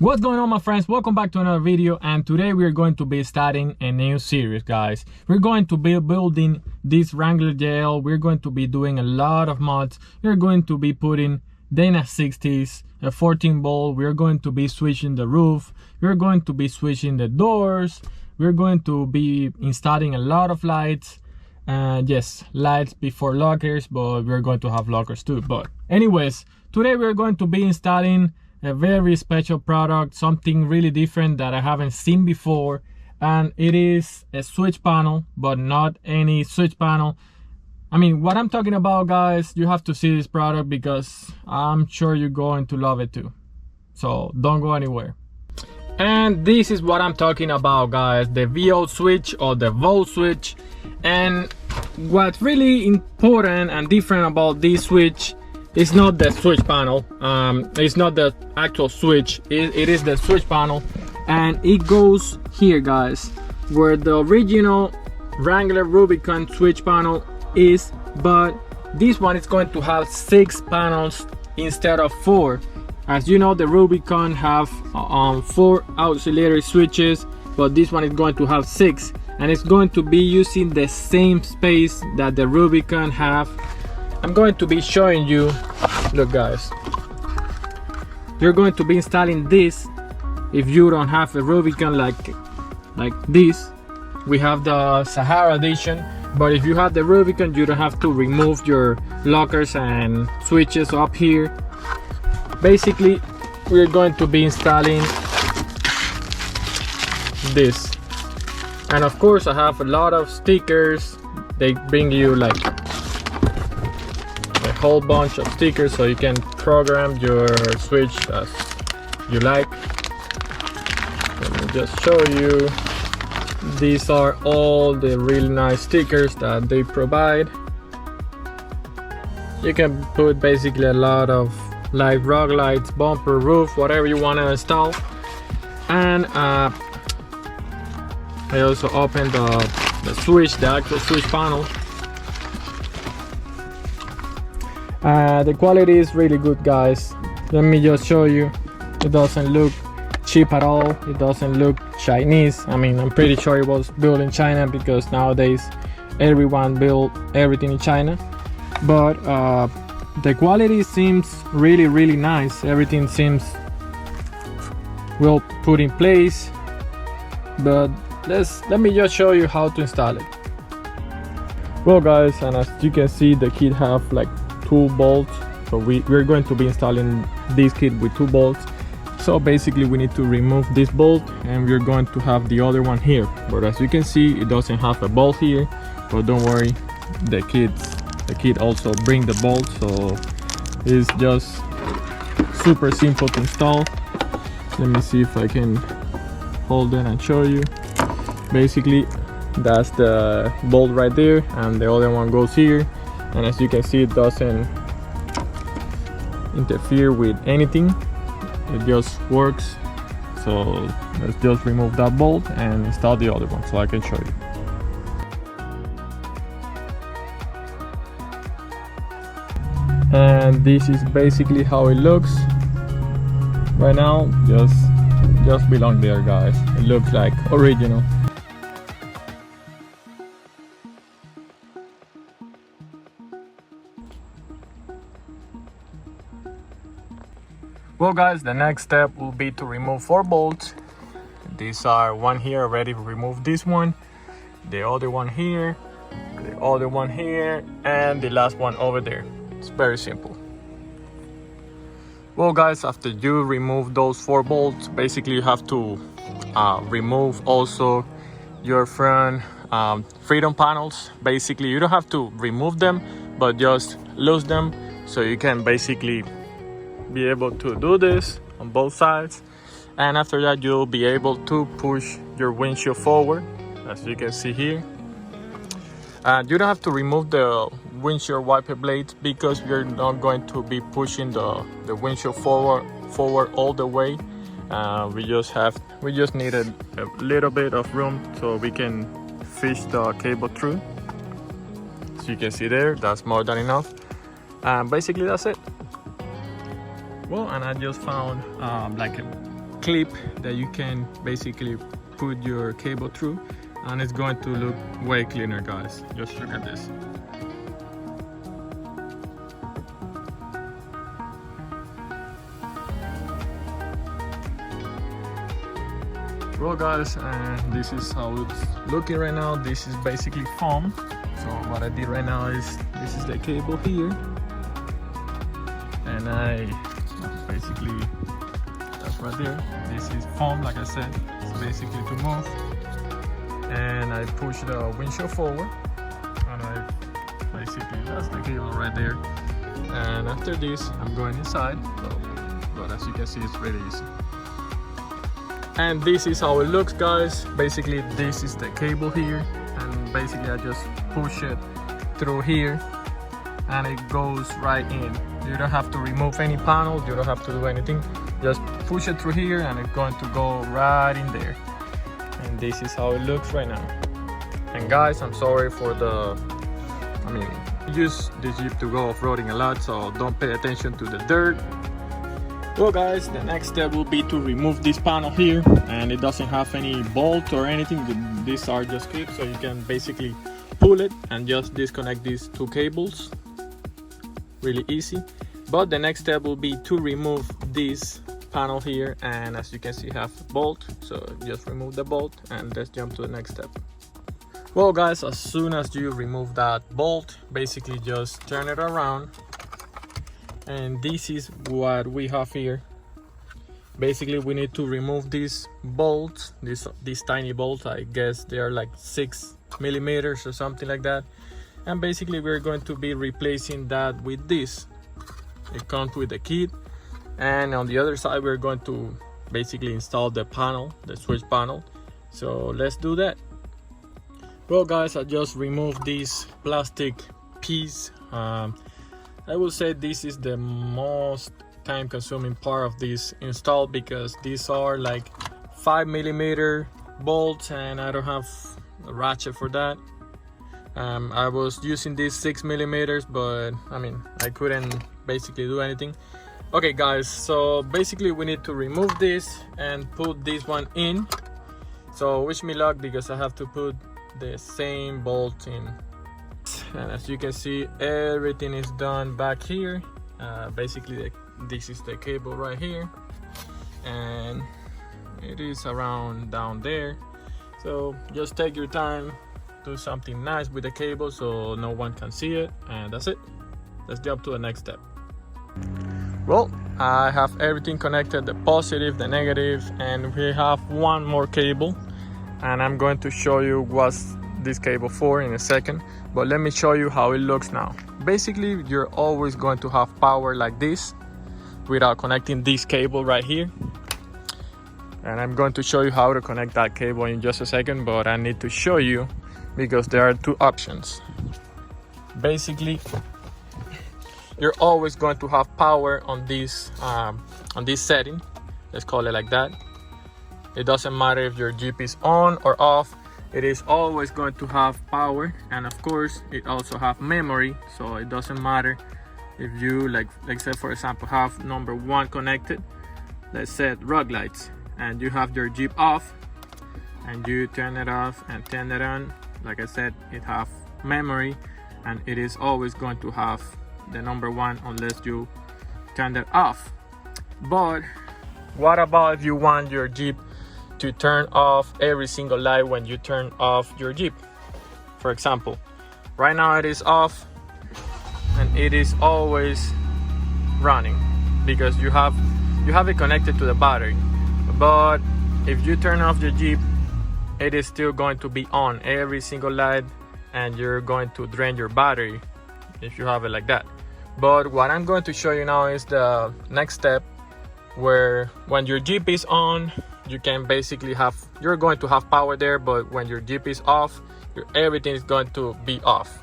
What's going on, my friends? Welcome back to another video, and today we're going to be starting a new series, guys. We're going to be building this Wrangler JL. We're going to be doing a lot of mods. We're going to be putting Dana 60s, a 14 bolt. We're going to be switching the roof. We're going to be switching the doors. We're going to be installing a lot of lights. Yes, lights before lockers, but we're going to have lockers too. But anyways, today we're going to be installing a very special product, something really different that I haven't seen before, and it is a switch panel, but not any switch panel. I mean, what I'm talking about, guys, you have to see this product because I'm sure you're going to love it too, so don't go anywhere. And this is what I'm talking about, guys, the Voswitch or the Voswitch. And what's really important and different about this switch, it's not the switch panel, it's not the actual switch, it is the switch panel, and it goes here, guys, where the original Wrangler Rubicon switch panel is, but this one is going to have 6 panels instead of 4. As you know, the Rubicon have 4 auxiliary switches, but this one is going to have 6, and it's going to be using the same space that the Rubicon have. I'm going to be showing you, look, guys, you're going to be installing this if you don't have a Rubicon like this. We have the Sahara edition, but if you have the Rubicon, you don't have to remove your lockers and switches up here. Basically, we're going to be installing this, and of course I have a lot of stickers. They bring you like a whole bunch of stickers so you can program your switch as you like. Let me just show you. These are all the really nice stickers that they provide. You can put basically a lot of light, rock lights, bumper, roof, whatever you want to install. And I also opened the switch, the actual switch panel. The quality is really good, guys. Let me just show you. It doesn't look cheap at all. It doesn't look Chinese. I mean, I'm pretty sure it was built in China because nowadays everyone build everything in China. But the quality seems really nice. Everything seems well put in place. But let me just show you how to install it. Well, guys, and as you can see, the kit have like 2 bolts, so we're going to be installing this kit with 2 bolts. So basically we need to remove this bolt, and we're going to have the other one here, but as you can see, it doesn't have a bolt here. But don't worry, the kit also bring the bolt, so it's just super simple to install. Let me see if I can hold it and show you. Basically, that's the bolt right there, and the other one goes here. And as you can see, it doesn't interfere with anything, it just works. So let's just remove that bolt and install the other one so I can show you. And this is basically how it looks right now. Just belong there, guys. It looks like original. Well, guys, the next step will be to remove 4 bolts. These are one here already. Remove this one, the other one here, the other one here, and the last one over there. It's very simple. Well, guys, after you remove those 4 bolts, basically you have to remove also your front freedom panels. Basically, you don't have to remove them, but just lose them so you can basically be able to do this on both sides. And after that, you'll be able to push your windshield forward, as you can see here. You don't have to remove the windshield wiper blades because we're not going to be pushing the windshield forward all the way. We just needed a little bit of room so we can fish the cable through. As you can see there, that's more than enough. Basically that's it. Well, and I just found like a clip that you can basically put your cable through, and it's going to look way cleaner, guys. Just look at this. Well guys, and this is how it's looking right now. This is basically foam. So what I did right now is, this is the cable here, and I basically, that's right there, this is foam, like I said. It's basically to move, and I push the windshield forward, and I basically, that's the cable right there. And after this I'm going inside, but as you can see, it's really easy. And this is how it looks, guys. Basically this is the cable here, and basically I just push it through here and it goes right in. You don't have to remove any panels, you don't have to do anything, just push it through here and it's going to go right in there. And this is how it looks right now. And guys, I'm sorry for the, use this Jeep to go off-roading a lot, so don't pay attention to the dirt. Well guys, the next step will be to remove this panel here, and it doesn't have any bolt or anything. These are just clips, so you can basically pull it and just disconnect these two cables. Really easy. But the next step will be to remove this panel here, and as you can see, have a bolt, so just remove the bolt and let's jump to the next step. Well guys, as soon as you remove that bolt, basically just turn it around, and this is what we have here. Basically we need to remove these bolts, these tiny bolts. I guess they are like 6 millimeters or something like that, and basically we're going to be replacing that with this. It comes with the kit, and on the other side we're going to basically install the panel, the switch panel. So let's do that. Well guys, I just removed this plastic piece. I will say this is the most time consuming part of this install, because these are like 5 millimeter bolts and I don't have a ratchet for that. I was using these 6 millimeters, but I couldn't basically do anything. Okay guys, so basically we need to remove this and put this one in. So wish me luck, because I have to put the same bolt in. And as you can see, everything is done back here. Basically this is the cable right here, and it is around down there. So just take your time, do something nice with the cable so no one can see it, and that's it. Let's jump to the next step. Well, I have everything connected, the positive, the negative, and we have one more cable, and I'm going to show you what's this cable for in a second, but let me show you how it looks now. Basically you're always going to have power like this without connecting this cable right here, and I'm going to show you how to connect that cable in just a second, but I need to show you because there are two options. Basically you're always going to have power on this setting, let's call it like that. It doesn't matter if your Jeep is on or off, it is always going to have power. And of course it also have memory, so it doesn't matter if you like say for example have number 1 connected, let's say rug lights, and you have your Jeep off and you turn it off and turn it on. Like I said, it have memory and it is always going to have the number 1 unless you turn it off. But what about if you want your Jeep to turn off every single light when you turn off your Jeep? For example, right now it is off and it is always running because you have it connected to the battery. But if you turn off your Jeep, it is still going to be on every single light, and you're going to drain your battery if you have it like that. But what I'm going to show you now is the next step, where when your Jeep is on, you can basically you're going to have power there, but when your Jeep is off, everything is going to be off.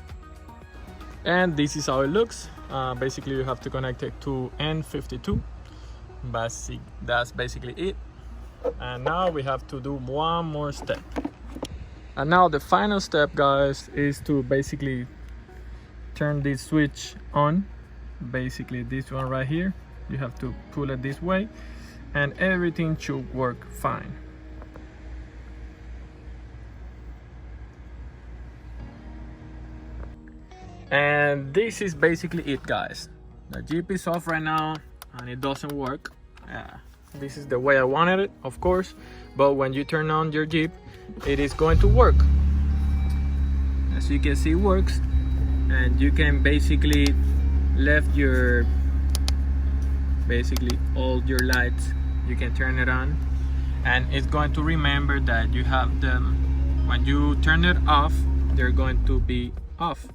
And this is how it looks. Basically you have to connect it to N52. That's basically it. And now we have to do one more step. And now the final step, guys, is to basically turn this switch on. Basically this one right here, you have to pull it this way, and everything should work fine. And this is basically it, guys. The Jeep is off right now and it doesn't work. This is the way I wanted it, of course, but when you turn on your Jeep, it is going to work. As you can see, it works, and you can basically left your all your lights, you can turn it on, and it's going to remember that you have them. When you turn it off, they're going to be off.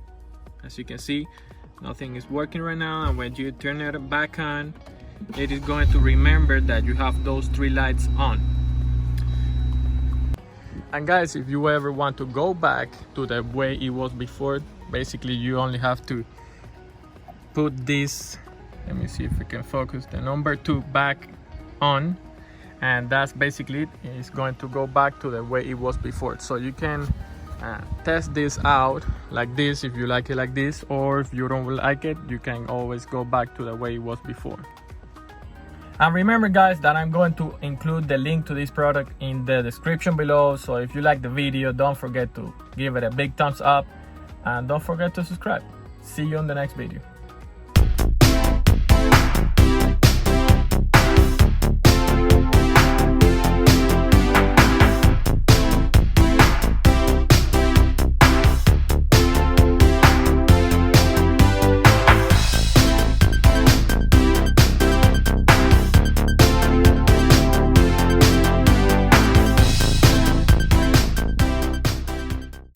As you can see, nothing is working right now, and when you turn it back on, it is going to remember that you have those 3 lights on. And guys, if you ever want to go back to the way it was before, basically you only have to put this, let me see if we can focus, the number 2 back on, and that's basically it. It's going to go back to the way it was before. So you can test this out like this if you like it like this, or if you don't like it, you can always go back to the way it was before. And remember, guys, that I'm going to include the link to this product in the description below. So if you like the video, don't forget to give it a big thumbs up and don't forget to subscribe. See you on the next video.